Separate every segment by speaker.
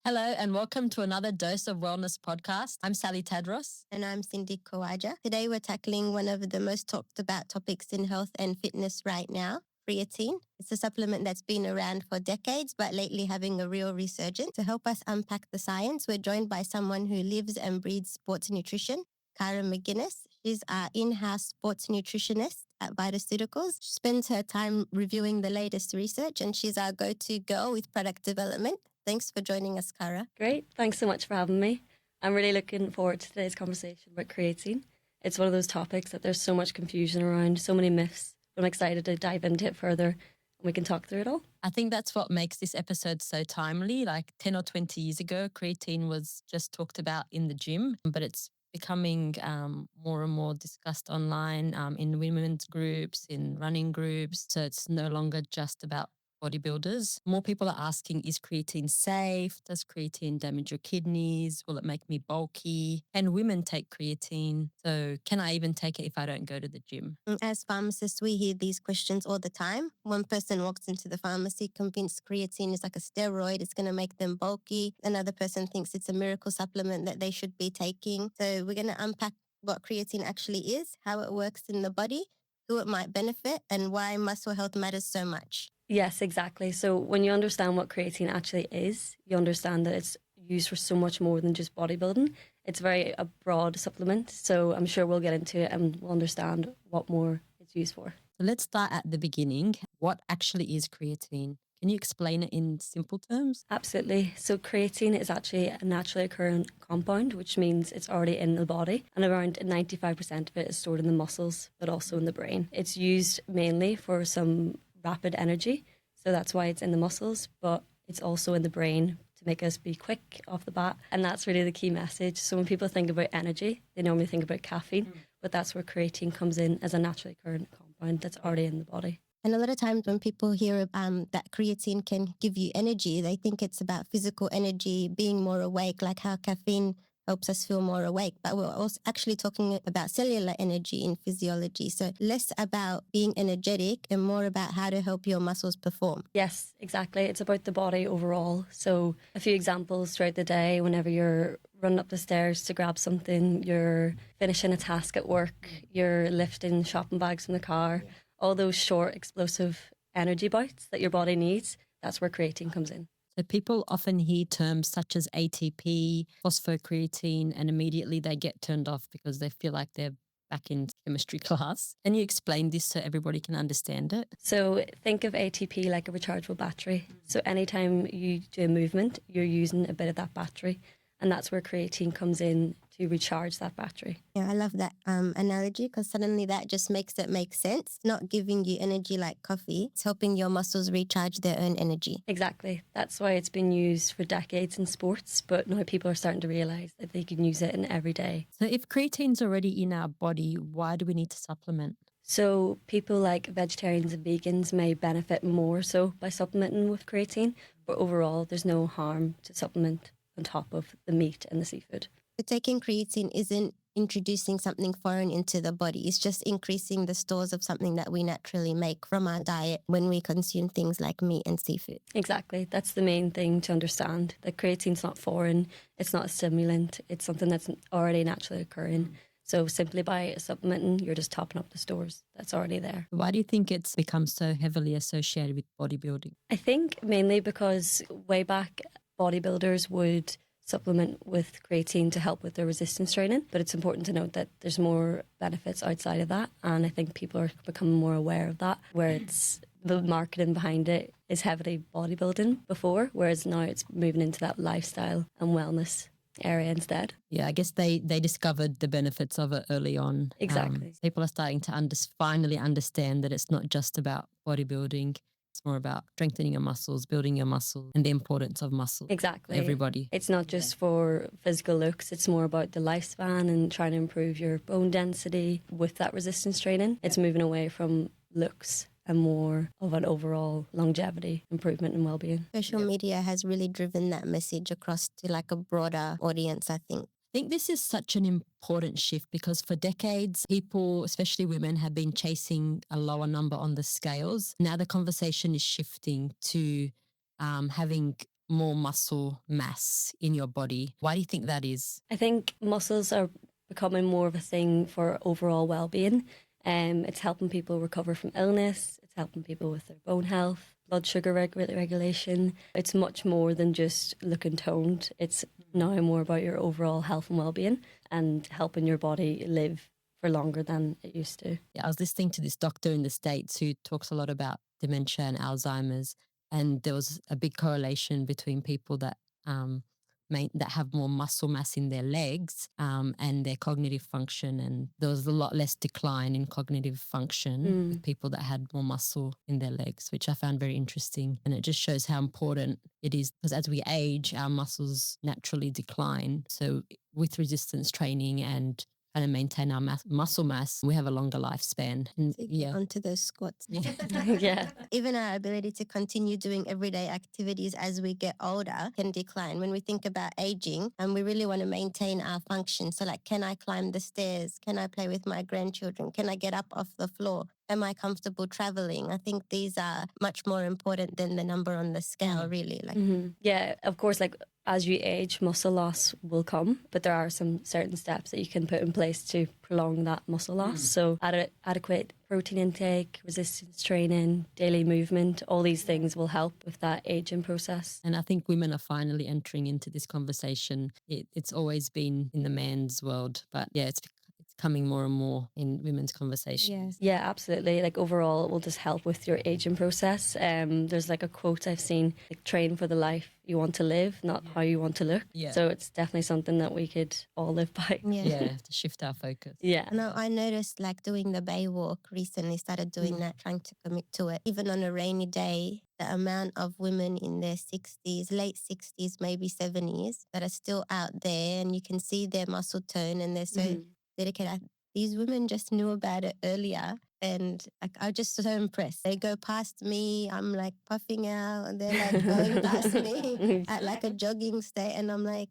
Speaker 1: Hello and welcome to another Dose of Wellness podcast. I'm Sally Tadros.
Speaker 2: And I'm Cyndi Khawaja. Today we're tackling one of the most talked about topics in health and fitness right now, creatine. It's a supplement that's been around for decades, but lately having a real resurgence. To help us unpack the science, we're joined by someone who lives and breathes sports nutrition, Caraigh McGuinness. She's our in-house sports nutritionist at Vitaceuticals. She spends her time reviewing the latest research and she's our go-to girl with product development. Thanks for joining us, Caraigh.
Speaker 3: Great. Thanks so much for having me. I'm really looking forward to today's conversation about creatine. It's one of those topics that there's so much confusion around, so many myths. I'm excited to dive into it further and we can talk through it all.
Speaker 1: I think that's what makes this episode so timely. Like 10 or 20 years ago, creatine was just talked about in the gym, but it's becoming more and more discussed online in women's groups, in running groups. So it's no longer just about bodybuilders. More people are asking, is creatine safe? Does creatine damage your kidneys? Will it make me bulky? Can women take creatine? So can I even take it if I don't go to the gym?
Speaker 2: As pharmacists, we hear these questions all the time. One person walks into the pharmacy convinced creatine is like a steroid, it's going to make them bulky. Another person thinks it's a miracle supplement that they should be taking. So we're going to unpack what creatine actually is, how it works in the body, who it might benefit, and why muscle health matters so much.
Speaker 3: Yes, exactly. So when you understand what creatine actually is, you understand that it's used for so much more than just bodybuilding. It's a broad supplement. So I'm sure we'll get into it and we'll understand what more it's used for.
Speaker 1: So let's start at the beginning. What actually is creatine? Can you explain it in simple terms?
Speaker 3: Absolutely. So creatine is actually a naturally occurring compound, which means it's already in the body, and around 95% of it is stored in the muscles, but also in the brain. It's used mainly for some rapid energy, so that's why it's in the muscles, but it's also in the brain to make us be quick off the bat, and that's really the key message. So when people think about energy, they normally think about caffeine, but that's where creatine comes in as a naturally occurring compound that's already in the body.
Speaker 2: And a lot of times when people hear that creatine can give you energy, they think it's about physical energy, being more awake, like how caffeine helps us feel more awake. But we're also actually talking about cellular energy in physiology. So less about being energetic and more about how to help your muscles perform.
Speaker 3: Yes, exactly. It's about the body overall. So a few examples throughout the day, whenever you're running up the stairs to grab something, you're finishing a task at work, you're lifting shopping bags from the car, all those short, explosive energy bouts that your body needs, that's where creatine comes in.
Speaker 1: So people often hear terms such as ATP, phosphocreatine, and immediately they get turned off because they feel like they're back in chemistry class. Can you explain this so everybody can understand it?
Speaker 3: So think of ATP like a rechargeable battery. So anytime you do a movement, you're using a bit of that battery. And that's where creatine comes in to recharge that battery.
Speaker 2: Yeah, I love that analogy because suddenly that just makes it make sense. Not giving you energy like coffee. It's helping your muscles recharge their own energy.
Speaker 3: Exactly. That's why it's been used for decades in sports, but now people are starting to realise that they can use it in every day.
Speaker 1: So if creatine's already in our body, why do we need to supplement?
Speaker 3: So people like vegetarians and vegans may benefit more so by supplementing with creatine, but overall there's no harm to supplement on top of the meat and the seafood.
Speaker 2: But taking creatine isn't introducing something foreign into the body. It's just increasing the stores of something that we naturally make from our diet when we consume things like meat and seafood.
Speaker 3: Exactly. That's the main thing to understand, that creatine's not foreign, it's not a stimulant, it's something that's already naturally occurring. So simply by supplementing, you're just topping up the stores that's already there.
Speaker 1: Why do you think it's become so heavily associated with bodybuilding?
Speaker 3: I think mainly because way back, bodybuilders would supplement with creatine to help with their resistance training, but it's important to note that there's more benefits outside of that, and I think people are becoming more aware of that, where it's the marketing behind it is heavily bodybuilding before, whereas now it's moving into that lifestyle and wellness area instead.
Speaker 1: Yeah, I guess they discovered the benefits of it early on.
Speaker 3: Exactly.
Speaker 1: People are starting to finally understand that it's not just about bodybuilding. It's more about strengthening your muscles, building your muscles, and the importance of muscle.
Speaker 3: Exactly.
Speaker 1: For everybody.
Speaker 3: It's not just for physical looks, it's more about the lifespan and trying to improve your bone density with that resistance training. It's moving away from looks and more of an overall longevity improvement and well-being.
Speaker 2: Social media has really driven that message across to like a broader audience, I think.
Speaker 1: I think this is such an important shift because for decades, people, especially women, have been chasing a lower number on the scales. Now the conversation is shifting to having more muscle mass in your body. Why do you think that is?
Speaker 3: I think muscles are becoming more of a thing for overall well-being. It's helping people recover from illness. It's helping people with their bone health, blood sugar regulation. It's much more than just looking toned. It's now more about your overall health and well-being and helping your body live for longer than it used to.
Speaker 1: Yeah, I was listening to this doctor in the States who talks a lot about dementia and Alzheimer's, and there was a big correlation between people that that have more muscle mass in their legs and their cognitive function, and there was a lot less decline in cognitive function with people that had more muscle in their legs, which I found very interesting. And it just shows how important it is, because as we age, our muscles naturally decline. So with resistance training and trying to maintain our muscle mass, we have a longer lifespan. And
Speaker 2: onto those squats.
Speaker 3: Yeah.
Speaker 2: Even our ability to continue doing everyday activities as we get older can decline. When we think about aging, and we really want to maintain our function. So like, can I climb the stairs? Can I play with my grandchildren? Can I get up off the floor? Am I comfortable traveling? I think these are much more important than the number on the scale, really. Like,
Speaker 3: yeah, of course, like as you age, muscle loss will come, but there are some certain steps that you can put in place to prolong that muscle loss. So adequate protein intake, resistance training, daily movement, all these things will help with that aging process.
Speaker 1: And I think women are finally entering into this conversation. It's always been in the man's world, but yeah, it's coming more and more in women's conversations.
Speaker 3: Yeah, absolutely. Like overall, it will just help with your aging process. There's like a quote I've seen, like, train for the life you want to live, not how you want to look.
Speaker 1: Yeah.
Speaker 3: So it's definitely something that we could all live by.
Speaker 1: Yeah, to shift our focus.
Speaker 3: Yeah.
Speaker 2: And I noticed, like, doing the bay walk recently, started doing that, trying to commit to it. Even on a rainy day, the amount of women in their 60s, late 60s, maybe 70s, that are still out there, and you can see their muscle tone and they're so dedicated. These women just knew about it earlier, and like, I was just so impressed. They go past me, I'm like puffing out, and they're like going past me at like a jogging state, and I'm like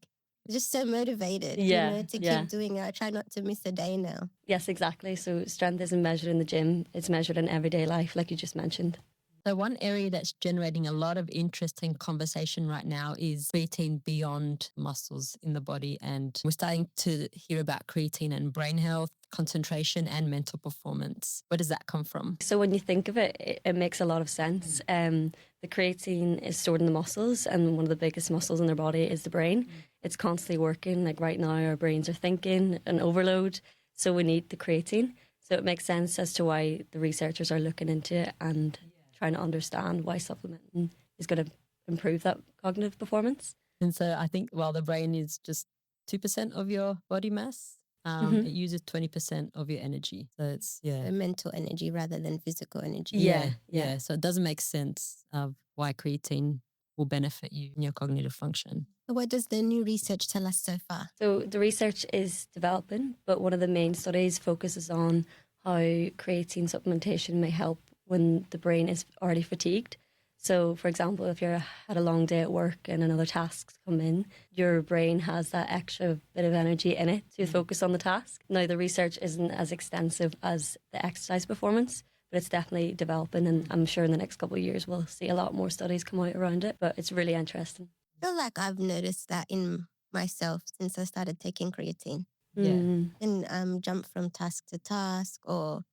Speaker 2: just so motivated, to keep doing it. I try not to miss a day now.
Speaker 3: Yes, exactly. So strength isn't measured in the gym, it's measured in everyday life, like you just mentioned.
Speaker 1: So one area that's generating a lot of interest and conversation right now is creatine beyond muscles in the body. And we're starting to hear about creatine and brain health, concentration and mental performance. Where does that come from?
Speaker 3: So when you think of it, it makes a lot of sense. The creatine is stored in the muscles, and one of the biggest muscles in their body is the brain. It's constantly working. Like right now, our brains are thinking an overload. So we need the creatine. So it makes sense as to why the researchers are looking into it and trying to understand why supplementing is going to improve that cognitive performance.
Speaker 1: And so I think while the brain is just 2% of your body mass, it uses 20% of your energy. So it's,
Speaker 2: The mental energy rather than physical energy.
Speaker 1: Yeah. So it doesn't make sense of why creatine will benefit you in your cognitive function.
Speaker 2: So what does the new research tell us so far?
Speaker 3: So the research is developing, but one of the main studies focuses on how creatine supplementation may help when the brain is already fatigued. So, for example, if you're had a long day at work and another tasks come in, your brain has that extra bit of energy in it to focus on the task. Now, the research isn't as extensive as the exercise performance, but it's definitely developing, and I'm sure in the next couple of years we'll see a lot more studies come out around it, but it's really interesting.
Speaker 2: I feel like I've noticed that in myself since I started taking creatine. And jump from task to task, or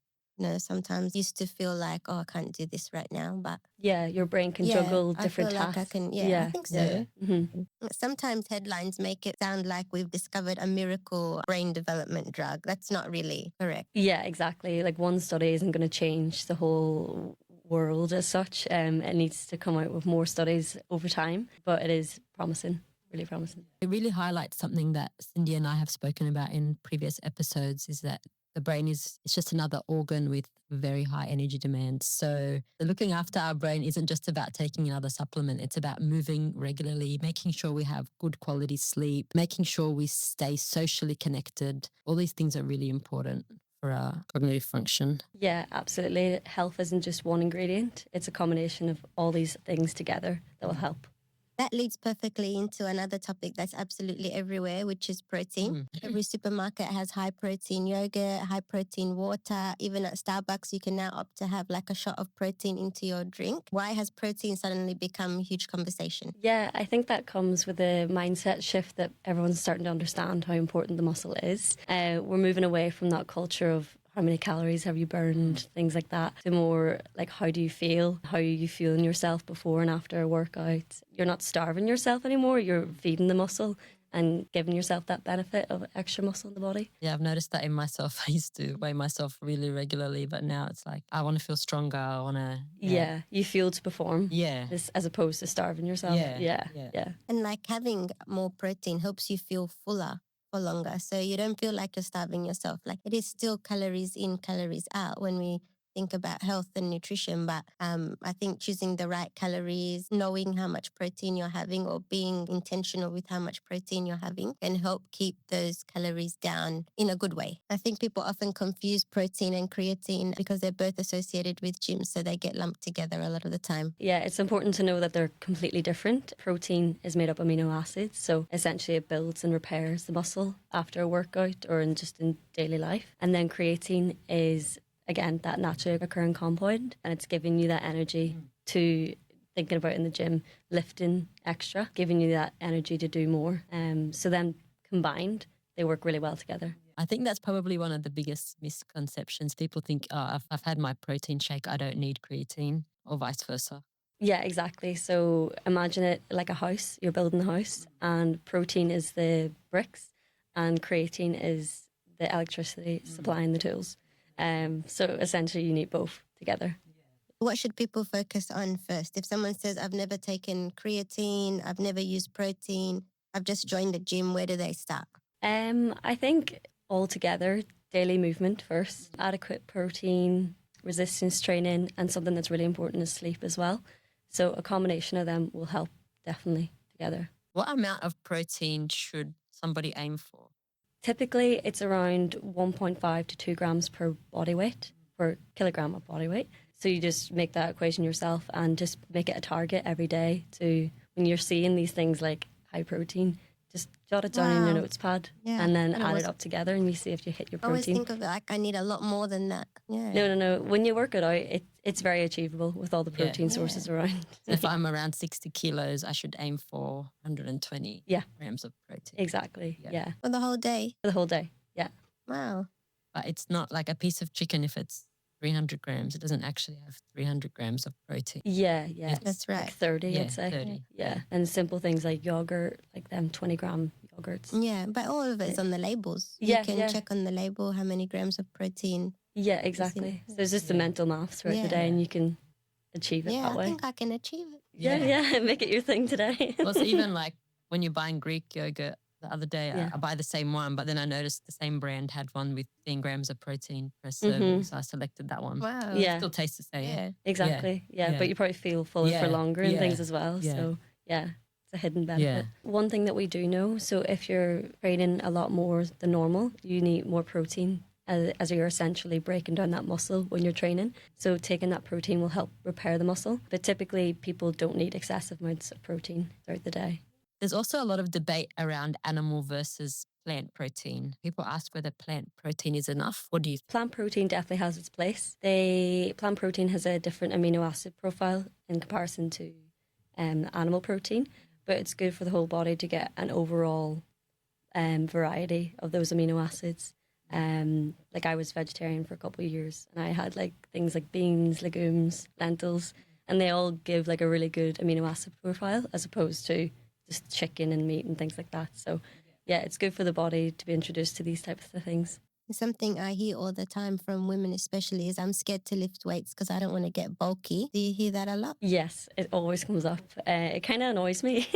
Speaker 2: sometimes used to feel like, oh, I can't do this right now, but
Speaker 3: yeah, your brain can juggle different tasks.
Speaker 2: Like I can, I think so. Sometimes headlines make it sound like we've discovered a miracle brain development drug. That's not really correct.
Speaker 3: Yeah, exactly. Like one study isn't going to change the whole world as such. It needs to come out with more studies over time, but it is promising. Really promising.
Speaker 1: It really highlights something that Cyndi and I have spoken about in previous episodes, is that the brain it's just another organ with very high energy demands. So looking after our brain isn't just about taking another supplement. It's about moving regularly, making sure we have good quality sleep, making sure we stay socially connected. All these things are really important for our cognitive function.
Speaker 3: Yeah, absolutely. Health isn't just one ingredient. It's a combination of all these things together that will help.
Speaker 2: That leads perfectly into another topic that's absolutely everywhere, which is protein. Every supermarket has high protein yogurt, high protein water. Even at Starbucks, you can now opt to have like a shot of protein into your drink. Why has protein suddenly become a huge conversation?
Speaker 3: Yeah, I think that comes with a mindset shift that everyone's starting to understand how important the muscle is. We're moving away from that culture of how many calories have you burned, things like that, to more like how do you feel, how are you feeling yourself before and after a workout. You're not starving yourself anymore, you're feeding the muscle and giving yourself that benefit of extra muscle in the body.
Speaker 1: Yeah, I've noticed that in myself. I used to weigh myself really regularly, but now it's like I want to feel stronger. I want to.
Speaker 3: Yeah, you fuel to perform.
Speaker 1: Yeah.
Speaker 3: As opposed to starving yourself.
Speaker 1: Yeah.
Speaker 2: And like having more protein helps you feel fuller for longer. So you don't feel like you're starving yourself. Like it is still calories in, calories out when we think about health and nutrition. But I think choosing the right calories, knowing how much protein you're having or being intentional with how much protein you're having can help keep those calories down in a good way. I think people often confuse protein and creatine because they're both associated with gyms. So they get lumped together a lot of the time.
Speaker 3: Yeah, it's important to know that they're completely different. Protein is made up of amino acids. So essentially it builds and repairs the muscle after a workout or just in daily life. And then creatine is, again, that naturally occurring compound, and it's giving you that energy to thinking about in the gym, lifting extra, giving you that energy to do more. So then combined, they work really well together.
Speaker 1: I think that's probably one of the biggest misconceptions. People think, oh, I've had my protein shake, I don't need creatine, or vice versa.
Speaker 3: Yeah, exactly. So imagine it like a house. You're building a house, and protein is the bricks, and creatine is the electricity supplying the tools. So essentially, you need both together.
Speaker 2: What should people focus on first? If someone says, I've never taken creatine, I've never used protein, I've just joined the gym, where do they start?
Speaker 3: I think altogether, daily movement first, adequate protein, resistance training, and something that's really important is sleep as well. So a combination of them will help definitely together.
Speaker 1: What amount of protein should somebody aim for?
Speaker 3: Typically, it's around 1.5 to 2 grams per body weight, per kilogram of body weight. So you just make that equation yourself and just make it a target every day to, when you're seeing these things like high protein, just jot it down in your notes pad and then add it up together and you see if you hit your protein.
Speaker 2: I always think of it like I need a lot more than that. Yeah.
Speaker 3: No. When you work it out, it's very achievable with all the protein sources around.
Speaker 1: If I'm around 60 kilos, I should aim for 120 grams of protein.
Speaker 3: Exactly, yeah.
Speaker 2: For the whole day?
Speaker 3: For the whole day, yeah.
Speaker 2: Wow.
Speaker 1: But it's not like a piece of chicken if it's 300 grams. It doesn't actually have 300 grams of protein.
Speaker 3: Yeah.
Speaker 2: That's right.
Speaker 3: Like 30, I'd say.
Speaker 1: 30.
Speaker 3: Yeah. And simple things like yogurt, like them 20-gram yogurts.
Speaker 2: Yeah, but all of it's on the labels. You can check on the label how many grams of protein.
Speaker 3: Yeah, exactly. So it's just the mental maths throughout the day and you can achieve it that way.
Speaker 2: I think I can achieve it.
Speaker 3: Yeah. Make it your thing today.
Speaker 1: Well, it's even like when you're buying Greek yogurt, the other day I buy the same one, but then I noticed the same brand had one with 10 grams of protein per serving, so I selected that one.
Speaker 2: Wow.
Speaker 3: Yeah.
Speaker 1: It still tastes the same.
Speaker 2: Yeah.
Speaker 3: Exactly. Yeah. But you probably feel fuller for longer and things as well. So it's a hidden benefit. One thing that we do know, so if you're training a lot more than normal, you need more protein as you're essentially breaking down that muscle when you're training. So taking that protein will help repair the muscle. But typically people don't need excessive amounts of protein throughout the day.
Speaker 1: There's also a lot of debate around animal versus plant protein. People ask whether plant protein is enough. What do you think?
Speaker 3: Plant protein definitely has its place. Plant protein has a different amino acid profile in comparison to animal protein, but it's good for the whole body to get an overall variety of those amino acids. Like I was vegetarian for a couple of years and I had like things like beans, legumes, lentils, and they all give like a really good amino acid profile as opposed to just chicken and meat and things like that. So yeah, it's good for the body to be introduced to these types of things.
Speaker 2: Something I hear all the time from women especially is I'm scared to lift weights because I don't want to get bulky. Do you hear that a lot?
Speaker 3: Yes, it always comes up. It kind of annoys me.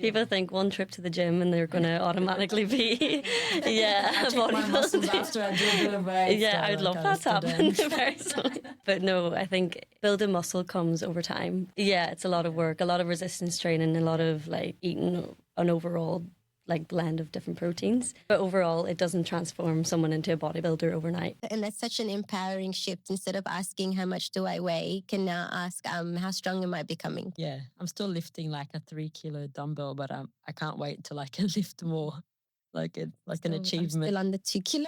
Speaker 3: People think one trip to the gym and they're going to automatically be
Speaker 1: I check my muscles after I do a bit of weight.
Speaker 3: Yeah, I'd love that to happen very soon. But no, I think building muscle comes over time. Yeah, it's a lot of work, a lot of resistance training, a lot of like eating an overall like blend of different proteins. But overall, it doesn't transform someone into a bodybuilder overnight.
Speaker 2: And that's such an empowering shift. Instead of asking how much do I weigh, you can now ask how strong am I becoming?
Speaker 1: Yeah, I'm still lifting like a 3 kilo dumbbell, but I can't wait till I can lift more. Like it's like an
Speaker 2: I'm
Speaker 1: achievement.
Speaker 2: still under 2 kilo.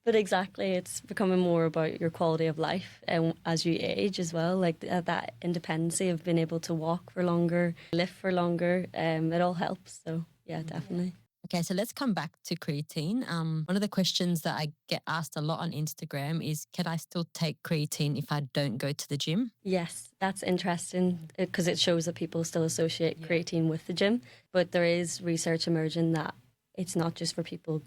Speaker 3: But exactly, it's becoming more about your quality of life and as you age as well, like that independency of being able to walk for longer, lift for longer, it all helps. So yeah, definitely.
Speaker 1: Okay, so let's come back to creatine. One of the questions that I get asked a lot on Instagram is, can I still take creatine if I don't go to the gym?
Speaker 3: Yes, that's interesting because it shows that people still associate creatine with the gym. But there is research emerging that it's not just for people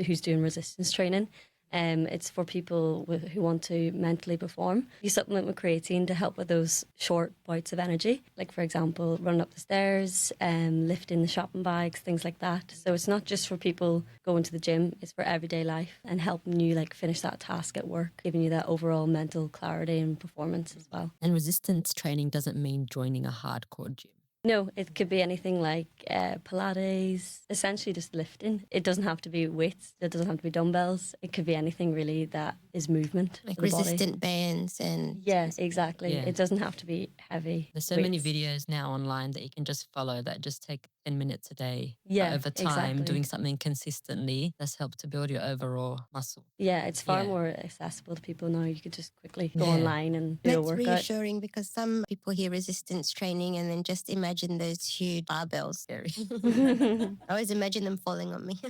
Speaker 3: who's doing resistance training. It's for people who want to mentally perform. You supplement with creatine to help with those short bouts of energy, like for example, running up the stairs, lifting the shopping bags, things like that. So it's not just for people going to the gym, it's for everyday life and helping you like finish that task at work, giving you that overall mental clarity and performance as well.
Speaker 1: And resistance training doesn't mean joining a hardcore gym.
Speaker 3: No, it could be anything like Pilates, essentially just lifting. It doesn't have to be weights. It doesn't have to be dumbbells. It could be anything really that is movement.
Speaker 2: Like
Speaker 3: for the body.
Speaker 2: resistant bands and...
Speaker 3: Yeah, exactly.
Speaker 1: Yeah.
Speaker 3: It doesn't have to be heavy.
Speaker 1: There's so many
Speaker 3: weights.
Speaker 1: videos now online that you can just follow that just take 10 minutes a day.
Speaker 3: Yeah,
Speaker 1: over time,
Speaker 3: exactly.
Speaker 1: doing something consistently that's helped to build your overall muscle.
Speaker 3: Yeah, it's far
Speaker 1: Yeah.
Speaker 3: more accessible to people now. You could just quickly go
Speaker 1: Yeah.
Speaker 3: online and do a
Speaker 2: That's
Speaker 3: workout.
Speaker 2: reassuring because some people hear resistance training and then just imagine those huge barbells.
Speaker 1: Scary.
Speaker 2: I always imagine them falling on me.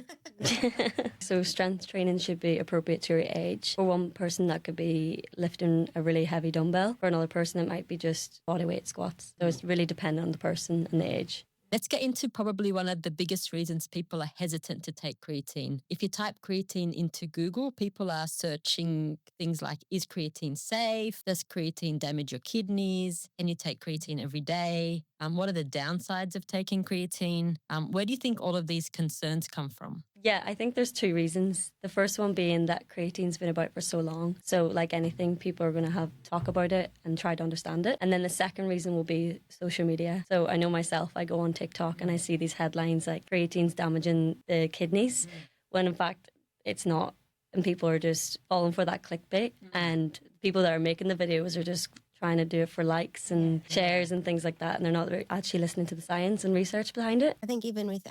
Speaker 3: So strength training should be appropriate to your age. For one person, that could be lifting a really heavy dumbbell. For another person, it might be just bodyweight squats. So it's really dependent on the person and the age.
Speaker 1: Let's get into probably one of the biggest reasons people are hesitant to take creatine. If you type creatine into Google, people are searching things like, is creatine safe? Does creatine damage your kidneys? Can you take creatine every day? What are the downsides of taking creatine? Where do you think all of these concerns come from?
Speaker 3: Yeah, I think there's two reasons. The first one being that creatine's been about for so long. So like anything, people are going to have talk about it and try to understand it. And then the second reason will be social media. So I know myself, I go on TikTok and I see these headlines like creatine's damaging the kidneys, when in fact it's not. And people are just falling for that clickbait. And people that are making the videos are just trying to do it for likes and shares and things like that. And they're not actually listening to the science and research behind it.
Speaker 2: I think even with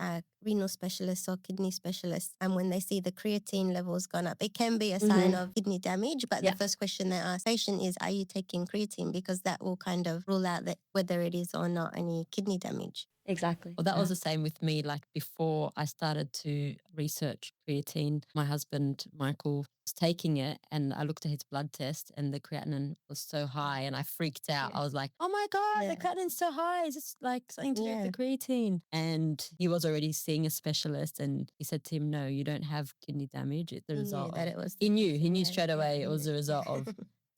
Speaker 2: renal specialists or kidney specialists, and when they see the creatine levels gone up, it can be a sign of kidney damage. But the first question they ask the patient is, are you taking creatine? Because that will kind of rule out that whether it is or not any kidney damage.
Speaker 3: Exactly.
Speaker 1: Well, that was the same with me. Like before I started to research creatine, my husband, Michael, was taking it and I looked at his blood test and the creatinine was so high and I freaked out. I was like, oh my God, the creatinine's so high. Is this like something to do with the creatine? And he was already seeing a specialist and he said to him, no, you don't have kidney damage. It's the result.
Speaker 2: That it was.
Speaker 1: He knew straight away it was the result of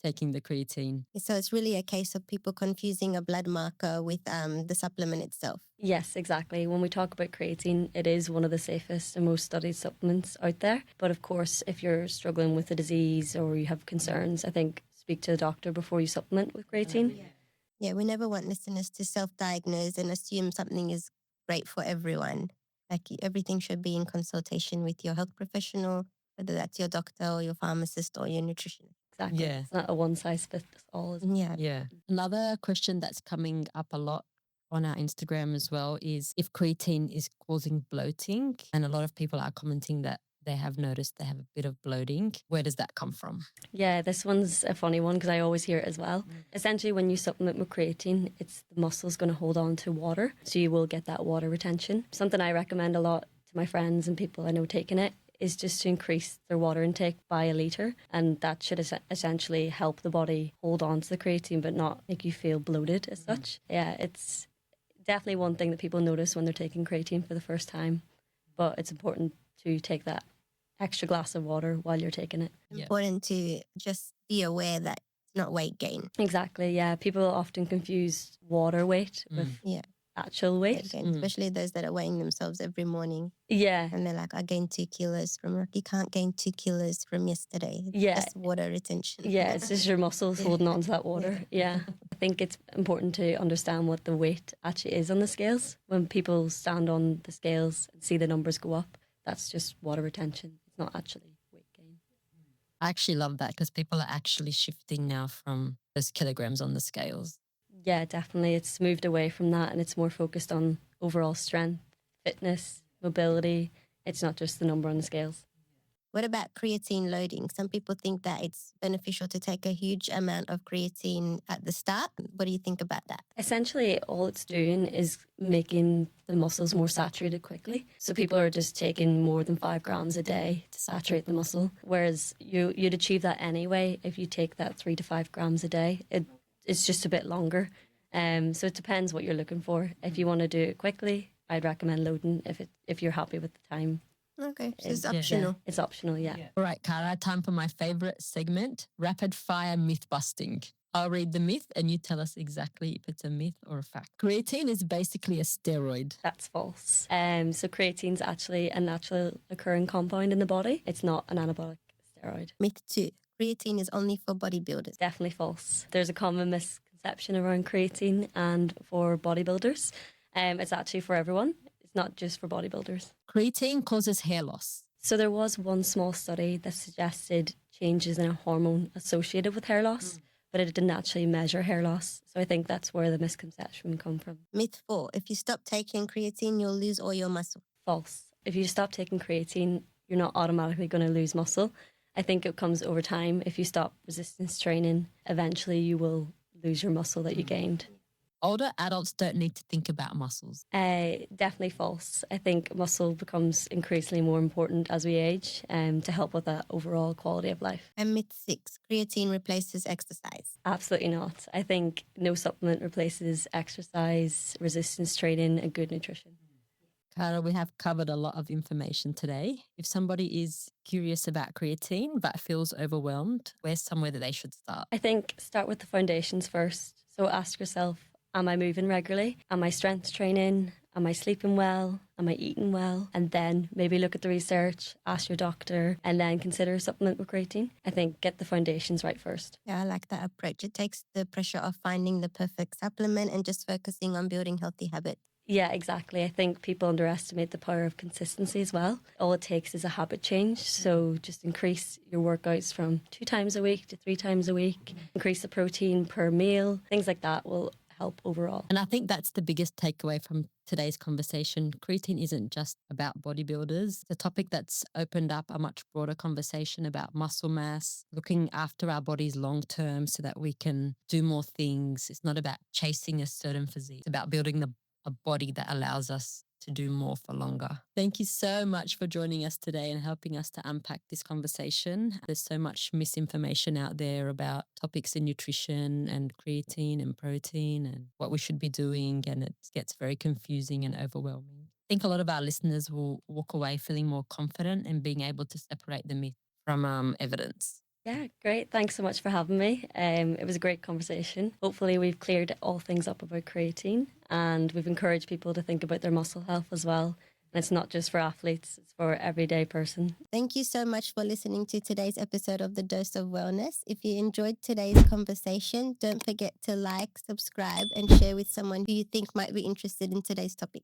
Speaker 1: taking the creatine.
Speaker 2: So it's really a case of people confusing a blood marker with the supplement itself.
Speaker 3: Yes, exactly. When we talk about creatine, it is one of the safest and most studied supplements out there. But of course, if you're struggling with a disease or you have concerns, I think speak to a doctor before you supplement with creatine.
Speaker 2: Yeah, we never want listeners to self-diagnose and assume something is great for everyone. Like everything should be in consultation with your health professional, whether that's your doctor or your pharmacist or your nutritionist.
Speaker 3: Exactly.
Speaker 1: Yeah.
Speaker 3: It's not a one size fits all. Is it?
Speaker 1: Yeah. Another question that's coming up a lot on our Instagram as well is if creatine is causing bloating. And a lot of people are commenting that they have noticed they have a bit of bloating. Where does that come from?
Speaker 3: Yeah, this one's a funny one because I always hear it as well. Essentially, when you supplement with creatine, it's the muscle's going to hold on to water. So you will get that water retention. Something I recommend a lot to my friends and people I know taking it is just to increase their water intake by a litre. And that should essentially help the body hold on to the creatine but not make you feel bloated as such. Yeah, it's definitely one thing that people notice when they're taking creatine for the first time. But it's important to take that extra glass of water while you're taking it.
Speaker 2: Important to just be aware that it's not weight gain.
Speaker 3: Exactly, yeah. People often confuse water weight with actual weight.
Speaker 2: Especially those that are weighing themselves every morning.
Speaker 3: Yeah.
Speaker 2: And they're like, I gained 2 kilos from, like, you can't gain 2 kilos from yesterday.
Speaker 3: Yeah.
Speaker 2: That's water retention.
Speaker 3: Yeah, it's just your muscles holding on to that water. Yeah. think it's important to understand what the weight actually is on the scales. When people stand on the scales and see the numbers go up, that's just water retention. It's not actually weight gain.
Speaker 1: I actually love that because people are actually shifting now from those kilograms on the scales.
Speaker 3: Yeah, definitely. It's moved away from that and it's more focused on overall strength, fitness, mobility. It's not just the number on the scales.
Speaker 2: What about creatine loading? Some people think that it's beneficial to take a huge amount of creatine at the start. What do you think about that?
Speaker 3: Essentially, all it's doing is making the muscles more saturated quickly. So people are just taking more than 5 grams a day to saturate the muscle, whereas you'd achieve that anyway if you take that 3 to 5 grams a day. It's just a bit longer. So it depends what you're looking for. If you want to do it quickly, I'd recommend loading if you're happy with the time.
Speaker 2: Okay, so it's
Speaker 1: Yeah.
Speaker 2: optional.
Speaker 3: It's optional, yeah.
Speaker 1: All right, Cara, time for my favorite segment, rapid fire myth busting. I'll read the myth and you tell us exactly if it's a myth or a fact. Creatine is basically a steroid.
Speaker 3: That's false. So creatine's actually a natural occurring compound in the body. It's not an anabolic steroid.
Speaker 2: Myth 2. Creatine is only for bodybuilders.
Speaker 3: Definitely false. There's a common misconception around creatine and for bodybuilders. It's actually for everyone. It's not just for bodybuilders.
Speaker 1: Creatine causes hair loss.
Speaker 3: So there was one small study that suggested changes in a hormone associated with hair loss, but it didn't actually measure hair loss. So I think that's where the misconception come from.
Speaker 2: Myth 4. If you stop taking creatine, you'll lose all your muscle.
Speaker 3: False. If you stop taking creatine, you're not automatically going to lose muscle. I think it comes over time. If you stop resistance training, eventually you will lose your muscle that you gained.
Speaker 1: Older adults don't need to think about muscles.
Speaker 3: Definitely false. I think muscle becomes increasingly more important as we age to help with that overall quality of life.
Speaker 2: And myth 6. Creatine replaces exercise.
Speaker 3: Absolutely not. I think no supplement replaces exercise, resistance training, and good nutrition.
Speaker 1: Cara, we have covered a lot of information today. If somebody is curious about creatine but feels overwhelmed, where's somewhere that they should start?
Speaker 3: I think start with the foundations first. So ask yourself, am I moving regularly? Am I strength training? Am I sleeping well? Am I eating well? And then maybe look at the research, ask your doctor, and then consider a supplement with creatine. I think get the foundations right first.
Speaker 2: Yeah, I like that approach. It takes the pressure off finding the perfect supplement and just focusing on building healthy habits.
Speaker 3: Yeah, exactly. I think people underestimate the power of consistency as well. All it takes is a habit change. So just increase your workouts from 2 times a week to 3 times a week. Increase the protein per meal. Things like that will help overall.
Speaker 1: And I think that's the biggest takeaway from today's conversation. Creatine isn't just about bodybuilders. It's a topic that's opened up a much broader conversation about muscle mass, looking after our bodies long term so that we can do more things. It's not about chasing a certain physique. It's about building a body that allows us to do more for longer. Thank you so much for joining us today and helping us to unpack this conversation. There's so much misinformation out there about topics in nutrition and creatine and protein and what we should be doing, and it gets very confusing and overwhelming. I think a lot of our listeners will walk away feeling more confident and being able to separate the myth from evidence.
Speaker 3: Yeah, great. Thanks so much for having me. It was a great conversation. Hopefully we've cleared all things up about creatine and we've encouraged people to think about their muscle health as well. And it's not just for athletes, it's for everyday person.
Speaker 2: Thank you so much for listening to today's episode of The Dose of Wellness. If you enjoyed today's conversation, don't forget to like, subscribe, and share with someone who you think might be interested in today's topic.